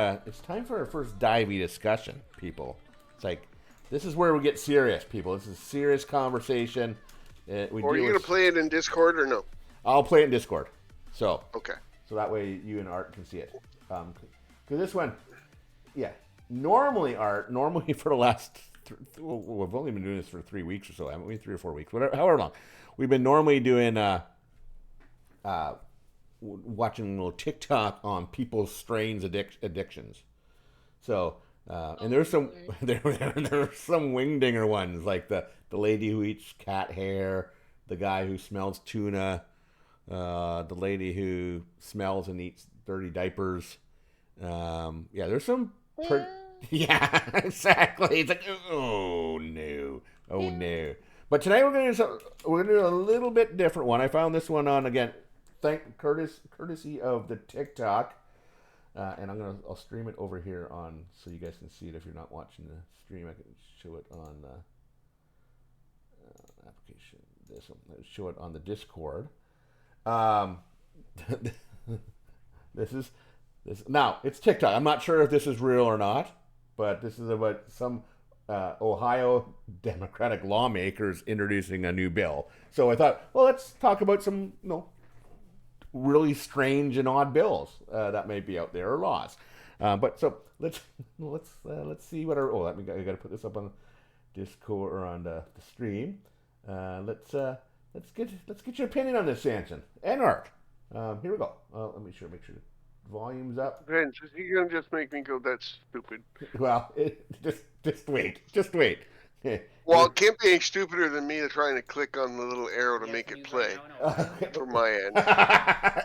It's time for our first Divey discussion, people. It's like this is where we get serious, people. This is serious conversation. We Or are deal you with. going to play it in Discord or no? I'll play it in Discord, so Okay. that way you and Art can see it. Because this one, yeah. Normally for the last, we've only been doing this for 3 weeks or so, haven't we? 3 or 4 weeks, whatever, however long. We've been normally doing watching a little TikTok on people's strange addictions. So, and there's some there's some wingdinger ones like the lady who eats cat hair, the guy who smells tuna, the lady who smells and eats dirty diapers. Yeah, there's some. Yeah, exactly. It's like, oh no, oh no. But tonight we're gonna do a little bit different one. I found this one on again, courtesy of the TikTok, and I'll stream it over here on so you guys can see it. If you're not watching the stream, I can show it on the application. This one, show it on the Discord. Um, this now it's TikTok. I'm not sure if this is real or not, but this is about some Ohio Democratic lawmakers introducing a new bill. So I thought, well, let's talk about some, really strange and odd bills that may be out there or laws. But so let's see what our I got to put this up on Discord or on the stream. Let's get your opinion on this, Sanchin and Art. Here we go. Let me make sure the volume's up. Vince, is he going to just make me go, that's stupid? Well, just wait. Well, it can't be any stupider than me trying to click on the little arrow to make it play from my end.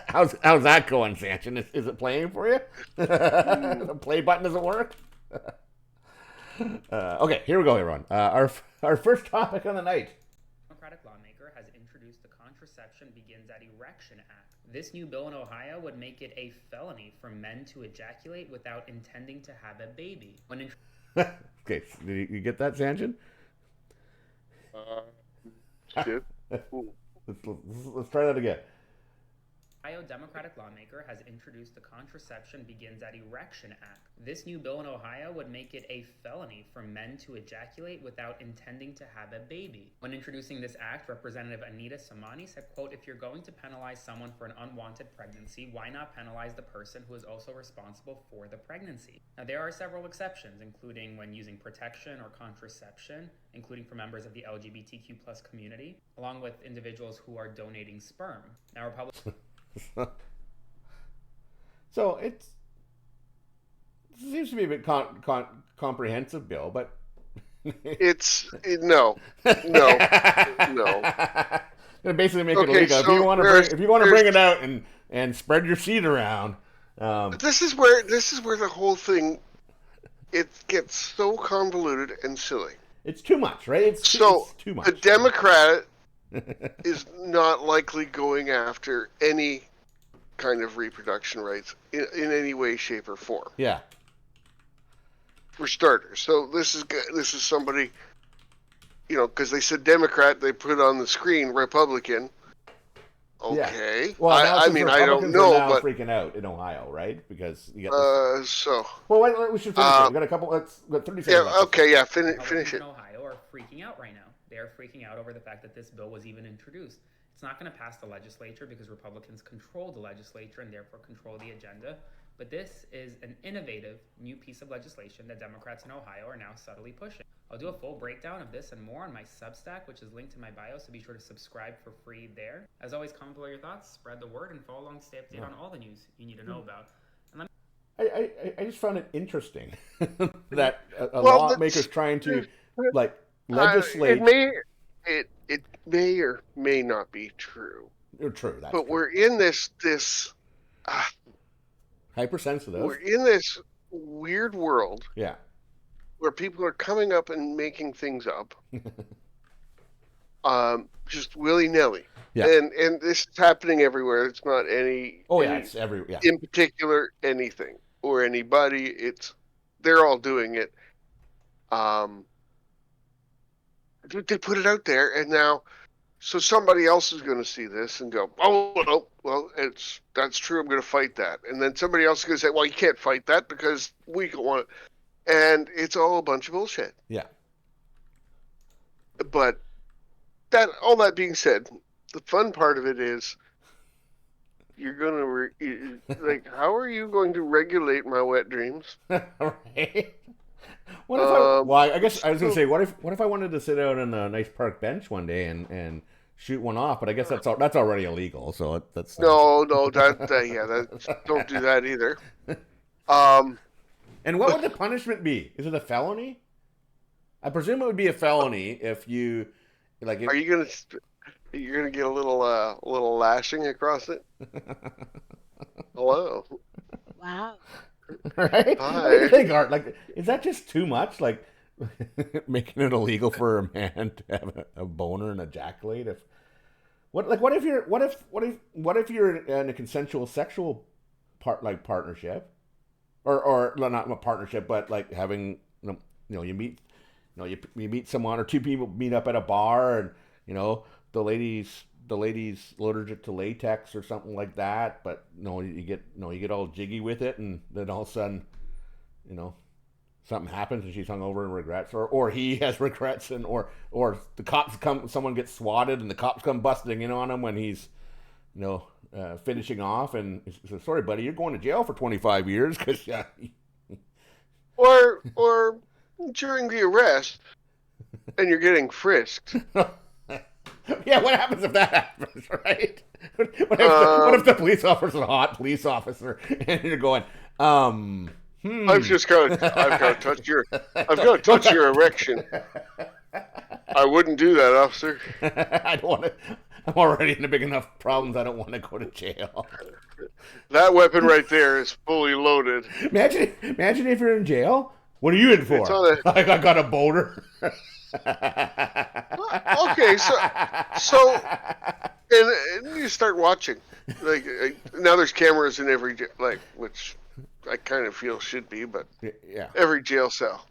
How's that going, Sanchin? Is it playing for you? The play button doesn't work? Okay, here we go, everyone. Our first topic on the night. Democratic lawmaker has introduced the Contraception Begins at Erection Act. This new bill in Ohio would make it a felony for men to ejaculate without intending to have a baby. Okay, did you get that, Sanchin? Shit. Let's try that again. Ohio Democratic lawmaker has introduced the Contraception Begins at Erection Act. This new bill in Ohio would make it a felony for men to ejaculate without intending to have a baby. When introducing this act, Representative Anita Samani said, quote, if you're going to penalize someone for an unwanted pregnancy, why not penalize the person who is also responsible for the pregnancy? Now, there are several exceptions, including when using protection or contraception, including for members of the LGBTQ plus community, along with individuals who are donating sperm. Now, Republicans... So it seems to be a bit comprehensive bill, but no. Basically make it illegal. So if you want to bring it out and spread your seed around. This is where the whole thing it gets so convoluted and silly. It's too much, right? It's too much. A Democrat is not likely going after any kind of reproduction rights in any way, shape, or form. Yeah. For starters, so this is somebody, because they said Democrat, they put on the screen Republican. Okay. Yeah. Well, I don't know, are but freaking out in Ohio, right? Because you got Well, we should finish it. We got a couple. We got 30 seconds. Yeah. Okay. Yeah. Finish it. In Ohio are freaking out right now. They are freaking out over the fact that this bill was even introduced. It's not going to pass the legislature because Republicans control the legislature and therefore control the agenda. But this is an innovative new piece of legislation that Democrats in Ohio are now subtly pushing. I'll do a full breakdown of this and more on my Substack, which is linked in my bio, so be sure to subscribe for free there. As always, comment below your thoughts, spread the word, and follow along to stay updated on all the news you need to know about. And I just found it interesting that a lawmaker's trying to legislate. It may or may not be true. True. But we're in this hypersensitive. We're in this weird world. Yeah. Where people are coming up and making things up. Just willy-nilly. Yeah. And this is happening everywhere. It's not any it's everywhere. Yeah. In particular anything or anybody. They're all doing it. They put it out there, and now So somebody else is going to see this and go, oh, well, that's true. I'm going to fight that. And then somebody else is going to say, well, you can't fight that because we don't want it. And it's all a bunch of bullshit. Yeah. But all that being said, the fun part of it is you're going to, like, how are you going to regulate my wet dreams? Right. What if well, I guess I was gonna say, what if I wanted to sit out on a nice park bench one day and shoot one off? But I guess that's already illegal. So that's no, don't do that either. And what would the punishment be? Is it a felony? I presume it would be a felony if you like. Are you gonna get a little lashing across it? Hello. Wow. Right? Hi. What do you think, Art? Like, is that just too much? Like, making it illegal for a man to have a boner and ejaculate? What if you're in a consensual sexual partnership, or not a partnership, but like having you meet someone, or two people meet up at a bar, and the lady's allergic to latex or something like that, but you get all jiggy with it, and then all of a sudden, something happens and she's hungover and regrets, or he has regrets, and or the cops come, someone gets swatted and the cops come busting in on him when he's finishing off, and he says, sorry buddy, you're going to jail for 25 years because or during the arrest and you're getting frisked. Yeah, what happens if that happens, right? What if the police officer's a hot police officer and you're going, I've got to touch your erection. I wouldn't do that, officer. I don't want to. I'm already in big enough problems. I don't want to go to jail. That weapon right there is fully loaded. Imagine if you're in jail. What are you in for? I got a boner. Okay, so and you start watching. Like, now there's cameras in every which I kind of feel should be, but yeah, every jail cell.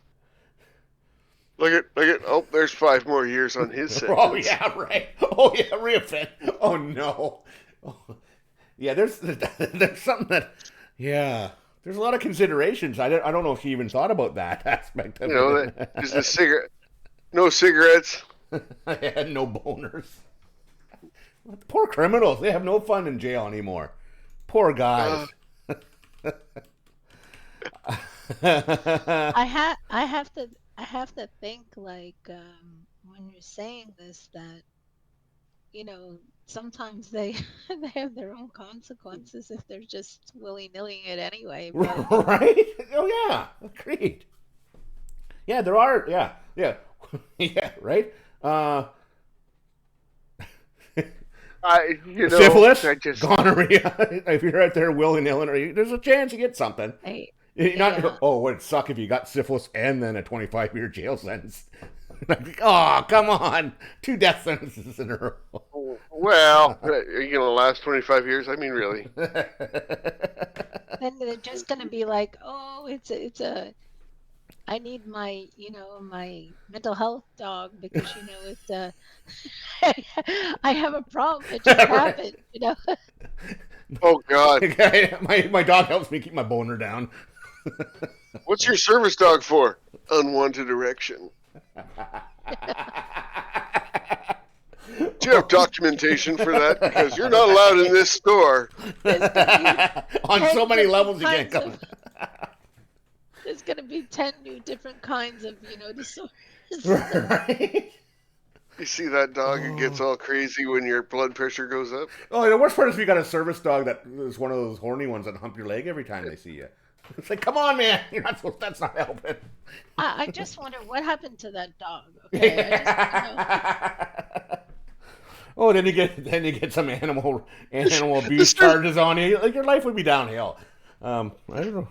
Look at oh, there's 5 more years on his sentence. Oh yeah, right. Oh yeah, reoffend. Oh no. Oh, yeah, there's something that, yeah. There's a lot of considerations. I don't know if he even thought about that aspect of it. There's the cigarette. No cigarettes. I had no boners. Poor criminals. They have no fun in jail anymore. Poor guys. I have to think, like, when you're saying this, that sometimes they have their own consequences if they're just willy-nilly it anyway. But... Right? Oh yeah, agreed. Yeah, there are. Yeah. Yeah, right. Syphilis, gonorrhea. If you're out there willy-nilly, there's a chance you get something. Oh, it'd suck if you got syphilis and then a 25-year jail sentence. Oh, come on. 2 death sentences in a row. Well, are you going to last 25 years? I mean, really. Then they're just going to be like, oh, I need my, my mental health dog because, it's, I have a problem. It just happened, Oh, God. My dog helps me keep my boner down. What's your service dog for? Unwanted erection. Do you have documentation for that? Because you're not allowed in this store. On so many levels you can't come. There's going to be 10 new different kinds of, disorders. Right? You see that dog, it gets all crazy when your blood pressure goes up. Oh, the worst part is if you got a service dog that is one of those horny ones that hump your leg every time they see you. It's like, come on, man. That's not helping. I just wonder what happened to that dog. Okay. Oh, then you get some animal abuse charges on you. Like, your life would be downhill. I don't know.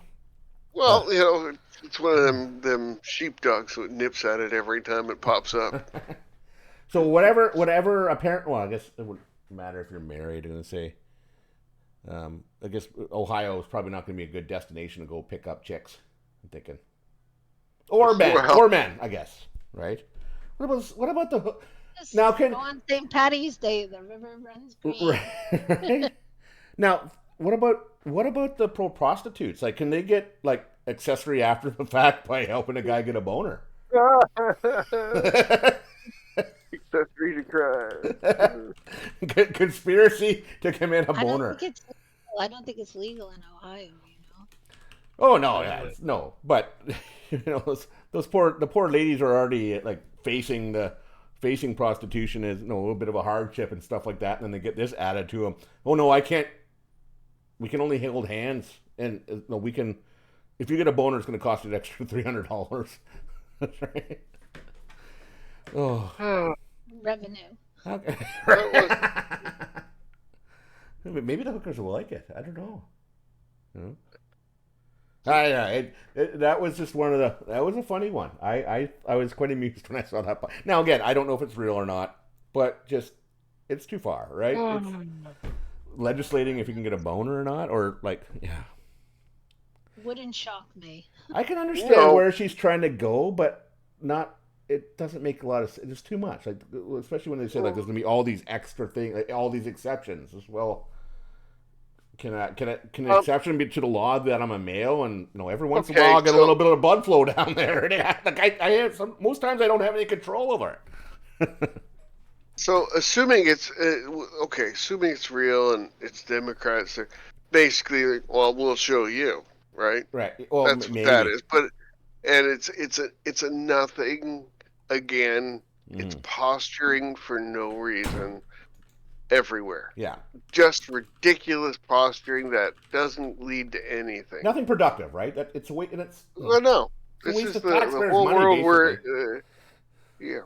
Well, it's one of them sheepdogs that nips at it every time it pops up. So whatever apparent. Well, I guess it wouldn't matter if you're married. I'm gonna say. I guess Ohio is probably not going to be a good destination to go pick up chicks. I'm thinking, or men, I guess, right? What about Just Now can go on St. Patty's Day. The river runs green. right? Now what about the pro prostitutes? Like, can they get like accessory after the fact by helping a guy get a boner? Accessory to crime. Conspiracy to commit a I don't boner. think it's legal. I don't think it's legal in Ohio. You know. Oh no, yeah, no. But those poor ladies are already like facing prostitution as a little bit of a hardship and stuff like that, and then they get this added to them. Oh no, I can't. We can only hold hands, and no, we can. If you get a boner, it's going to cost you an extra $300. That's right. Oh. Revenue. Okay. Maybe the hookers will like it. I don't know. You know? That was just one of that was a funny one. I was quite amused when I saw that. Now again, I don't know if it's real or not, but just it's too far, right? It's legislating if you can get a boner or not, or like, yeah. Wouldn't shock me. I can understand where she's trying to go, but not. It doesn't make a lot of sense. It's too much, like especially when they say like there's gonna be all these extra things, like, all these exceptions as well. Can an exception be to the law that I'm a male and every once in a while I get a little bit of blood flow down there? Like I have most times I don't have any control over it. So assuming it's assuming it's real and it's Democrats, they're basically, well, we'll show you, right? Right. Well, that's maybe. what that is. But it's a nothing. Again, it's posturing for no reason everywhere. Yeah. Just ridiculous posturing that doesn't lead to anything. Nothing productive, right? That it's a way, and it's. Well, no. It's This a is waste the of taxpayers' whole money, world where, basically.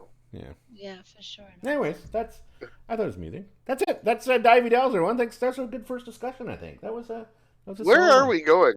Yeah, for sure. Anyways, I thought it was amusing. That's it. That's Divey Dowser one. That's a good first discussion. I think that was a. Where are we going?